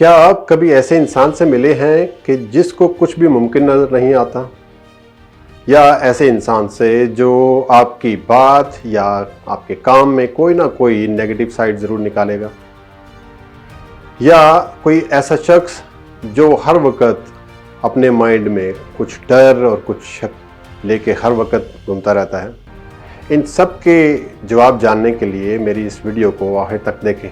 क्या आप कभी ऐसे इंसान से मिले हैं कि जिसको कुछ भी मुमकिन नज़र नहीं आता, या ऐसे इंसान से जो आपकी बात या आपके काम में कोई ना कोई नेगेटिव साइड ज़रूर निकालेगा, या कोई ऐसा शख्स जो हर वक्त अपने माइंड में कुछ डर और कुछ शक लेके हर वक्त घूमता रहता है। इन सब के जवाब जानने के लिए मेरी इस वीडियो को आखिर तक देखें।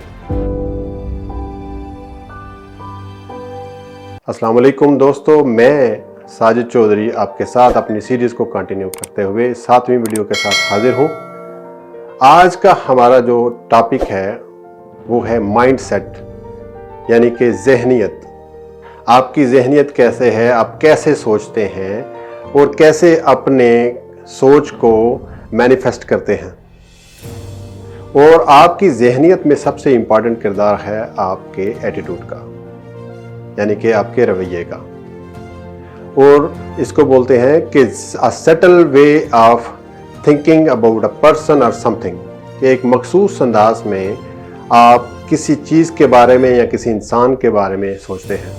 अस्सलाम वालेकुम दोस्तों, मैं साजिद चौधरी आपके साथ अपनी सीरीज़ को कंटिन्यू करते हुए 7वीं वीडियो के साथ हाजिर हूँ। आज का हमारा जो टॉपिक है वो है माइंड सेट, यानी कि जहनियत। आपकी जहनियत कैसे है, आप कैसे सोचते हैं और कैसे अपने सोच को मैनिफेस्ट करते हैं। और आपकी जहनियत में सबसे इम्पॉर्टेंट किरदार है आपके एटीट्यूड का, यानी कि आपके रवैये का। और इसको बोलते हैं कि अ settle way of thinking about a person और समथिंग। एक मखसूस अंदाज में आप किसी चीज़ के बारे में या किसी इंसान के बारे में सोचते हैं,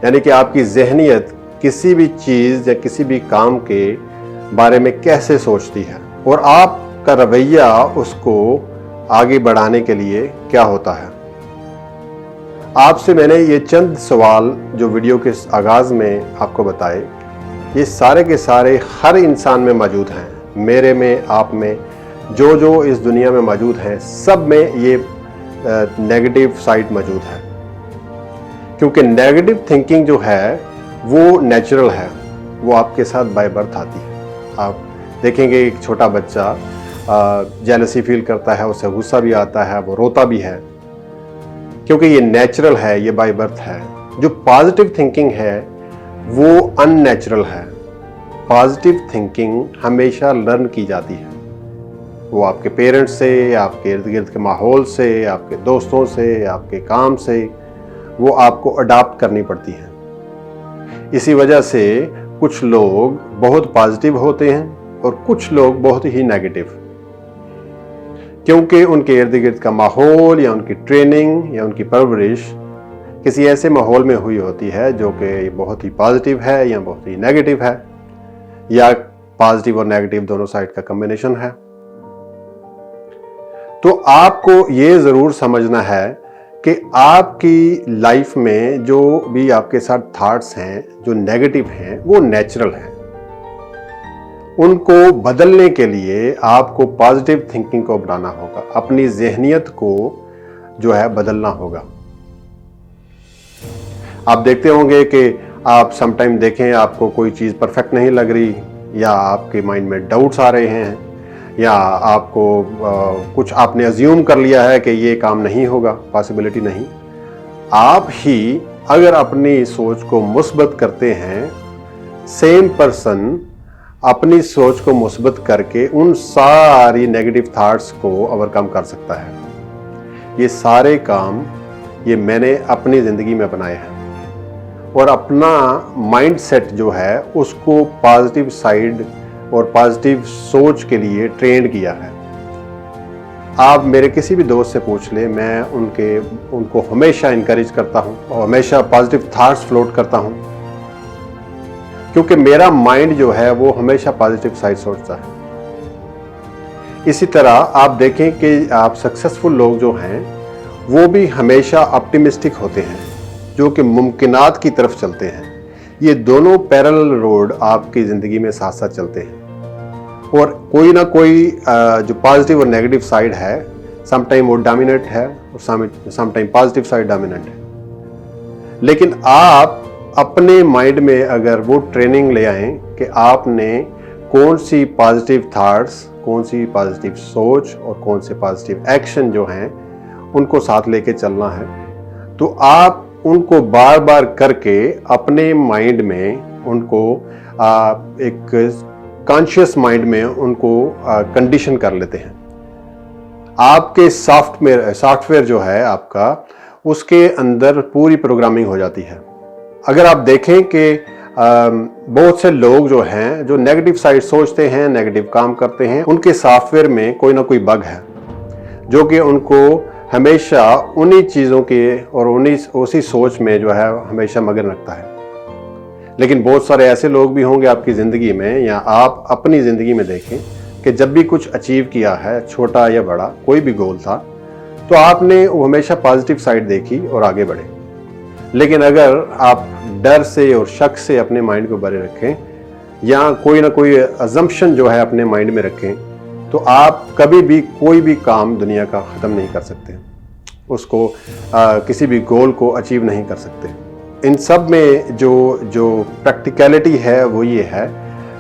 यानी कि आपकी जहनियत किसी भी चीज़ या किसी भी काम के बारे में कैसे सोचती है और आपका रवैया उसको आगे बढ़ाने के लिए क्या होता है। आपसे मैंने ये चंद सवाल जो वीडियो के आगाज़ में आपको बताए, ये सारे के सारे हर इंसान में मौजूद हैं। मेरे में, आप में, जो इस दुनिया में मौजूद हैं, सब में ये नेगेटिव साइड मौजूद है। क्योंकि नेगेटिव थिंकिंग जो है वो नेचुरल है, वो आपके साथ बाय बर्थ आती है। आप देखेंगे एक छोटा बच्चा जेलसी फील करता है, उसे गुस्सा भी आता है, वो रोता भी है, क्योंकि ये नेचुरल है, ये बाय बर्थ है। जो पॉजिटिव थिंकिंग है वो अननेचुरल है। पॉजिटिव थिंकिंग हमेशा लर्न की जाती है। वो आपके पेरेंट्स से, आपके इर्द गिर्द के माहौल से, आपके दोस्तों से, आपके काम से वो आपको अडॉप्ट करनी पड़ती है। इसी वजह से कुछ लोग बहुत पॉजिटिव होते हैं और कुछ लोग बहुत ही नेगेटिव, क्योंकि उनके इर्द गिर्द का माहौल या उनकी ट्रेनिंग या उनकी परवरिश किसी ऐसे माहौल में हुई होती है जो कि बहुत ही पॉजिटिव है या बहुत ही नेगेटिव है, या पॉजिटिव और नेगेटिव दोनों साइड का कॉम्बिनेशन है। तो आपको ये ज़रूर समझना है कि आपकी लाइफ में जो भी आपके साथ थॉट्स हैं जो नेगेटिव हैं वो नेचुरल हैं। उनको बदलने के लिए आपको पॉजिटिव थिंकिंग को अपनाना होगा, अपनी जहनियत को जो है बदलना होगा। आप देखते होंगे कि आप समटाइम देखें आपको कोई चीज़ परफेक्ट नहीं लग रही, या आपके माइंड में डाउट्स आ रहे हैं, या आपको कुछ आपने अज्यूम कर लिया है कि ये काम नहीं होगा, पॉसिबिलिटी नहीं। आप ही अगर अपनी सोच को मुस्बत करते हैं, सेम पर्सन अपनी सोच को मुस्बत करके उन सारी नेगेटिव थॉट्स को ओवरकम कर सकता है। ये सारे काम ये मैंने अपनी ज़िंदगी में बनाए हैं और अपना माइंड सेट जो है उसको पॉजिटिव साइड और पॉजिटिव सोच के लिए ट्रेन किया है। आप मेरे किसी भी दोस्त से पूछ ले, मैं उनको हमेशा इनकरेज करता हूँ और हमेशा पॉजिटिव थॉट्स फ्लोट करता हूँ, क्योंकि मेरा माइंड जो है वो हमेशा पॉजिटिव साइड सोचता है। इसी तरह आप देखें कि आप सक्सेसफुल लोग जो हैं वो भी हमेशा ऑप्टिमिस्टिक होते हैं, जो कि मुमकिनात की तरफ चलते हैं। ये दोनों पैरेलल रोड आपकी ज़िंदगी में साथ साथ चलते हैं, और कोई ना कोई जो पॉजिटिव और नेगेटिव साइड है, समटाइम वो डोमिनेट है और समटाइम पॉजिटिव साइड डोमिनेंट है। लेकिन आप अपने माइंड में अगर वो ट्रेनिंग ले आएँ कि आपने कौन सी पॉजिटिव थॉट्स, कौन सी पॉजिटिव सोच और कौन से पॉजिटिव एक्शन जो हैं उनको साथ लेके चलना है, तो आप उनको बार बार करके अपने माइंड में उनको एक कॉन्शियस माइंड में उनको कंडीशन कर लेते हैं। आपके सॉफ्टवेयर जो है आपका, उसके अंदर पूरी प्रोग्रामिंग हो जाती है। अगर आप देखें कि बहुत से लोग जो हैं जो नेगेटिव साइड सोचते हैं, नेगेटिव काम करते हैं, उनके सॉफ्टवेयर में कोई ना कोई बग है जो कि उनको हमेशा उन्हीं चीज़ों के और उसी सोच में जो है हमेशा मगन रखता है। लेकिन बहुत सारे ऐसे लोग भी होंगे आपकी ज़िंदगी में, या आप अपनी ज़िंदगी में देखें कि जब भी कुछ अचीव किया है, छोटा या बड़ा कोई भी गोल था, तो आपने वो हमेशा पॉजिटिव साइड देखी और आगे बढ़े। लेकिन अगर आप डर से और शक से अपने माइंड को भरे रखें, या कोई ना कोई अजम्पशन जो है अपने माइंड में रखें, तो आप कभी भी कोई भी काम दुनिया का ख़त्म नहीं कर सकते, उसको किसी भी गोल को अचीव नहीं कर सकते। इन सब में जो प्रैक्टिकलिटी है वो ये है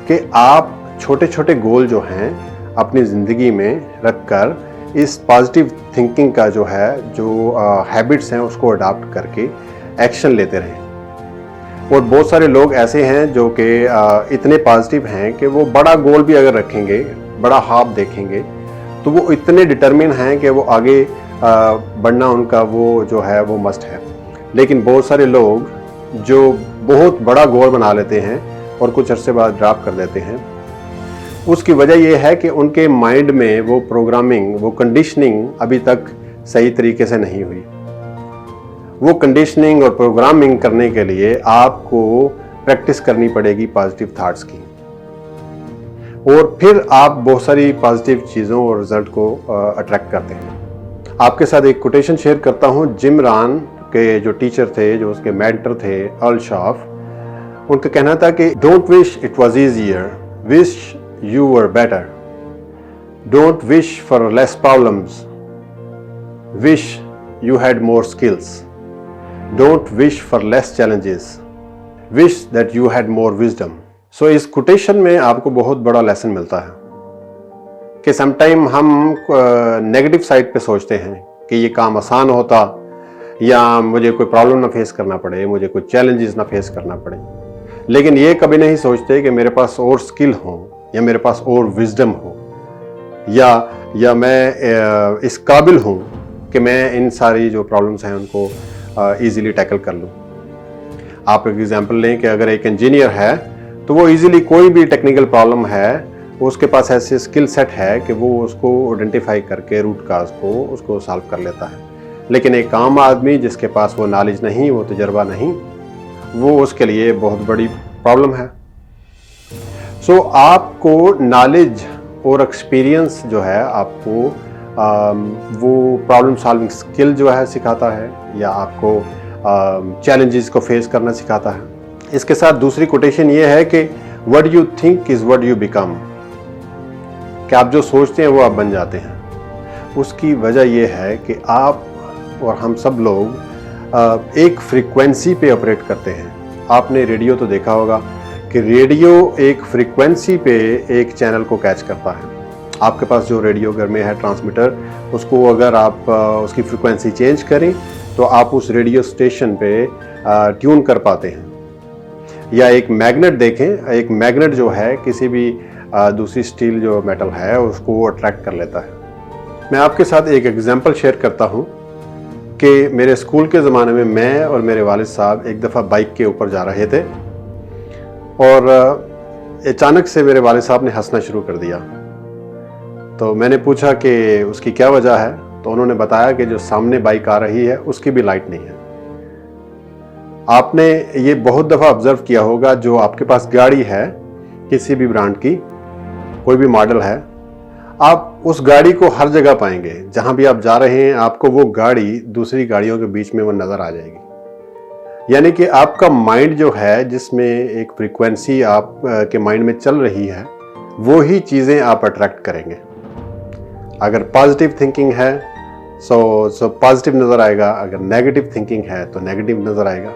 कि आप छोटे छोटे गोल जो हैं अपनी ज़िंदगी में रखकर इस पॉजिटिव थिंकिंग का जो हैबिट्स हैं उसको अडॉप्ट करके एक्शन लेते रहें। और बहुत सारे लोग ऐसे हैं जो कि इतने पॉजिटिव हैं कि वो बड़ा गोल भी अगर रखेंगे, बड़ा ख्वाब देखेंगे, तो वो इतने डिटरमिन हैं कि वो आगे बढ़ना उनका वो जो है वो मस्ट है। लेकिन बहुत सारे लोग जो बहुत बड़ा गोल बना लेते हैं और कुछ अरसे बाद ड्रॉप कर देते हैं, उसकी वजह यह है कि उनके माइंड में वो प्रोग्रामिंग, वो कंडीशनिंग अभी तक सही तरीके से नहीं हुई। वो कंडीशनिंग और प्रोग्रामिंग करने के लिए आपको प्रैक्टिस करनी पड़ेगी पॉजिटिव थॉट्स की, और फिर आप बहुत सारी पॉजिटिव चीज़ों और रिजल्ट को अट्रैक्ट करते हैं। आपके साथ एक कोटेशन शेयर करता हूँ। जिम रॉन के जो टीचर थे, जो उसके मेंटर थे, अर्ल शॉफ, उनका कहना था कि don't wish it was easier, wish you were better. Don't wish for less problems, wish you had more skills. Don't wish for less challenges, wish that you had more wisdom. So इस quotation में आपको बहुत बड़ा lesson मिलता है कि sometime हम negative side पे सोचते हैं कि ये काम आसान होता, या मुझे कोई प्रॉब्लम ना फेस करना पड़े, मुझे कोई चैलेंजेस ना फेस करना पड़े। लेकिन ये कभी नहीं सोचते कि मेरे पास और स्किल हो, या मेरे पास और विजडम हो, या मैं इस काबिल हूँ कि मैं इन सारी जो प्रॉब्लम्स हैं उनको ईज़िली टैकल कर लूँ। आप एक एग्जांपल लें कि अगर एक इंजीनियर है तो वो ईज़िली कोई भी टेक्निकल प्रॉब्लम है, उसके पास ऐसे स्किल सेट है कि वो उसको आइडेंटिफाई करके रूट काज को उसको सॉल्व कर लेता है। लेकिन एक आम आदमी जिसके पास वो नॉलेज नहीं, वो तजर्बा नहीं, वो उसके लिए बहुत बड़ी प्रॉब्लम है। सो आपको नॉलेज और एक्सपीरियंस जो है आपको वो प्रॉब्लम सॉल्विंग स्किल जो है सिखाता है, या आपको चैलेंजेस को फेस करना सिखाता है। इसके साथ दूसरी कोटेशन ये है कि what you think is what you become, कि आप जो सोचते हैं वो आप बन जाते हैं। उसकी वजह यह है कि आप और हम सब लोग एक फ्रीक्वेंसी पे ऑपरेट करते हैं। आपने रेडियो तो देखा होगा कि रेडियो एक फ्रीक्वेंसी पे एक चैनल को कैच करता है। आपके पास जो रेडियो घर में है ट्रांसमीटर, उसको अगर आप उसकी फ्रीक्वेंसी चेंज करें तो आप उस रेडियो स्टेशन पे ट्यून कर पाते हैं। या एक मैग्नेट देखें, एक मैग्नेट जो है किसी भी दूसरी स्टील जो मेटल है उसको अट्रैक्ट कर लेता है। मैं आपके साथ एक एग्जांपल शेयर करता हूँ कि मेरे स्कूल के ज़माने में मैं और मेरे वालिद साहब एक दफ़ा बाइक के ऊपर जा रहे थे, और अचानक से मेरे वालिद साहब ने हंसना शुरू कर दिया। तो मैंने पूछा कि उसकी क्या वजह है, तो उन्होंने बताया कि जो सामने बाइक आ रही है उसकी भी लाइट नहीं है। आपने ये बहुत दफ़ा ऑब्जर्व किया होगा, जो आपके पास गाड़ी है किसी भी ब्रांड की, कोई भी मॉडल है, आप उस गाड़ी को हर जगह पाएंगे। जहां भी आप जा रहे हैं आपको वो गाड़ी दूसरी गाड़ियों के बीच में वो नज़र आ जाएगी। यानी कि आपका माइंड जो है, जिसमें एक फ्रीक्वेंसी आप के माइंड में चल रही है, वो ही चीज़ें आप अट्रैक्ट करेंगे। अगर पॉजिटिव थिंकिंग है सो पॉजिटिव नज़र आएगा, अगर नेगेटिव थिंकिंग है तो नेगेटिव नज़र आएगा।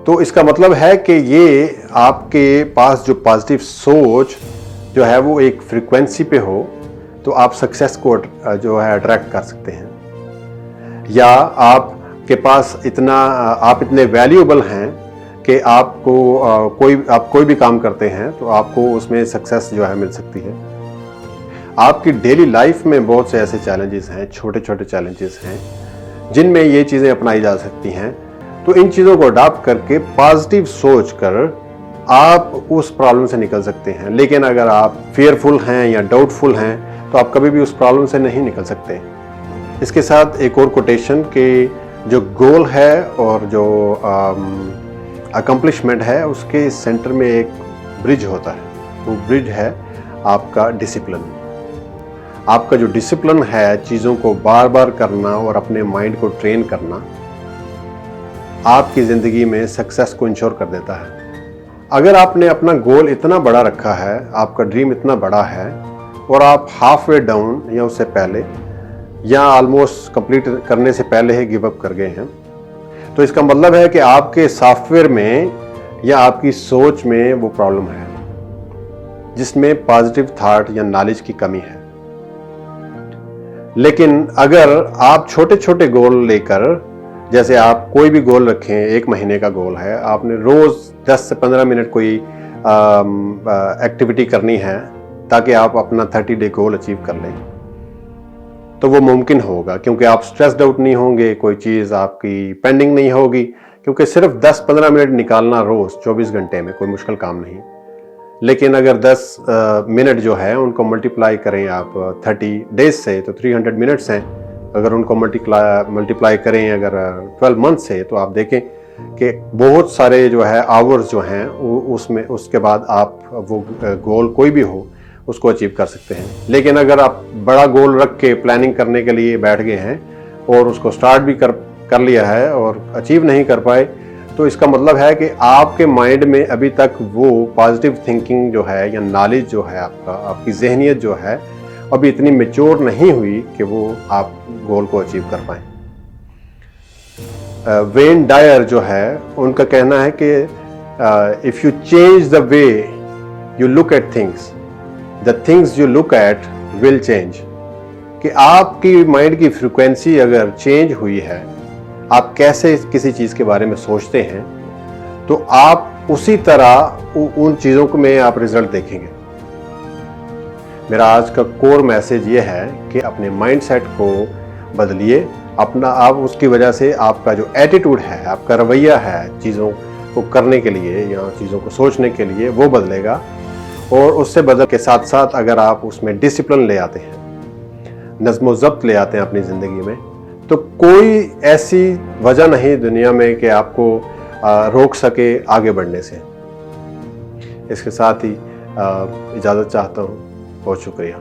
तो इसका मतलब है कि ये आपके पास जो पॉजिटिव सोच जो है वो एक फ्रीक्वेंसी पे हो, तो आप सक्सेस को जो है अट्रैक्ट कर सकते हैं। या आपके पास आप इतने वैल्यूएबल हैं कि आपको आप कोई भी काम करते हैं तो आपको उसमें सक्सेस जो है मिल सकती है। आपकी डेली लाइफ में बहुत से ऐसे चैलेंजेस हैं, छोटे छोटे चैलेंजेस हैं, जिनमें ये चीज़ें अपनाई जा सकती हैं। तो इन चीज़ों को अडॉप्ट करके पॉजिटिव सोच कर आप उस प्रॉब्लम से निकल सकते हैं। लेकिन अगर आप फेयरफुल हैं या डाउटफुल हैं तो आप कभी भी उस प्रॉब्लम से नहीं निकल सकते। इसके साथ एक और कोटेशन कि जो गोल है और जो अकम्पलिशमेंट है उसके सेंटर में एक ब्रिज होता है। वो ब्रिज है आपका डिसिप्लिन। आपका जो डिसिप्लिन है, चीज़ों को बार बार करना और अपने माइंड को ट्रेन करना, आपकी ज़िंदगी में सक्सेस को इंश्योर कर देता है। अगर आपने अपना गोल इतना बड़ा रखा है, आपका ड्रीम इतना बड़ा है और आप हाफ वे डाउन या उससे पहले या ऑलमोस्ट कंप्लीट करने से पहले ही गिव अप कर गए हैं, तो इसका मतलब है कि आपके सॉफ्टवेयर में या आपकी सोच में वो प्रॉब्लम है जिसमें पॉजिटिव थॉट या नॉलेज की कमी है। लेकिन अगर आप छोटे छोटे गोल लेकर, जैसे आप कोई भी गोल रखें, 1 महीने का गोल है, आपने रोज 10 से 15 मिनट कोई एक्टिविटी करनी है ताकि आप अपना 30 डे गोल अचीव कर लें, तो वो मुमकिन होगा क्योंकि आप स्ट्रेस्ड आउट नहीं होंगे, कोई चीज़ आपकी पेंडिंग नहीं होगी, क्योंकि सिर्फ 10-15 मिनट निकालना रोज 24 घंटे में कोई मुश्किल काम नहीं। लेकिन अगर 10 मिनट जो है उनको मल्टीप्लाई करें आप 30 डेज से, तो 300 मिनट्स हैं। अगर उनको मल्टीप्लाई करें अगर 12 मंथ से, तो आप देखें कि बहुत सारे जो है आवर्स जो हैं उसमें, उसके बाद आप वो गोल कोई भी हो उसको अचीव कर सकते हैं। लेकिन अगर आप बड़ा गोल रख के प्लानिंग करने के लिए बैठ गए हैं और उसको स्टार्ट भी कर लिया है और अचीव नहीं कर पाए, तो इसका मतलब है कि आपके माइंड में अभी तक वो पॉजिटिव थिंकिंग जो है या नॉलेज जो है, आपकी जहनियत जो है अभी इतनी मैच्योर नहीं हुई कि वो आप गोल को अचीव कर पाएं। वेन डायर जो है उनका कहना है कि if you change the way you look at things, the things you look at will change. कि आपकी माइंड की फ्रीक्वेंसी अगर चेंज हुई है, आप कैसे किसी चीज़ के बारे में सोचते हैं, तो आप उसी तरह उन चीज़ों को में आप रिजल्ट देखेंगे। मेरा आज का कोर मैसेज ये है कि अपने माइंडसेट को बदलिए। अपना आप उसकी वजह से आपका जो एटीट्यूड है, आपका रवैया है चीज़ों को करने के लिए या चीज़ों को सोचने के लिए, वो बदलेगा। और उससे बदल के साथ साथ अगर आप उसमें डिसिप्लिन ले आते हैं, नज़्म ज़ब्त ले आते हैं अपनी ज़िंदगी में, तो कोई ऐसी वजह नहीं दुनिया में कि आपको रोक सके आगे बढ़ने से। इसके साथ ही इजाज़त चाहता हूँ। बहुत शुक्रिया।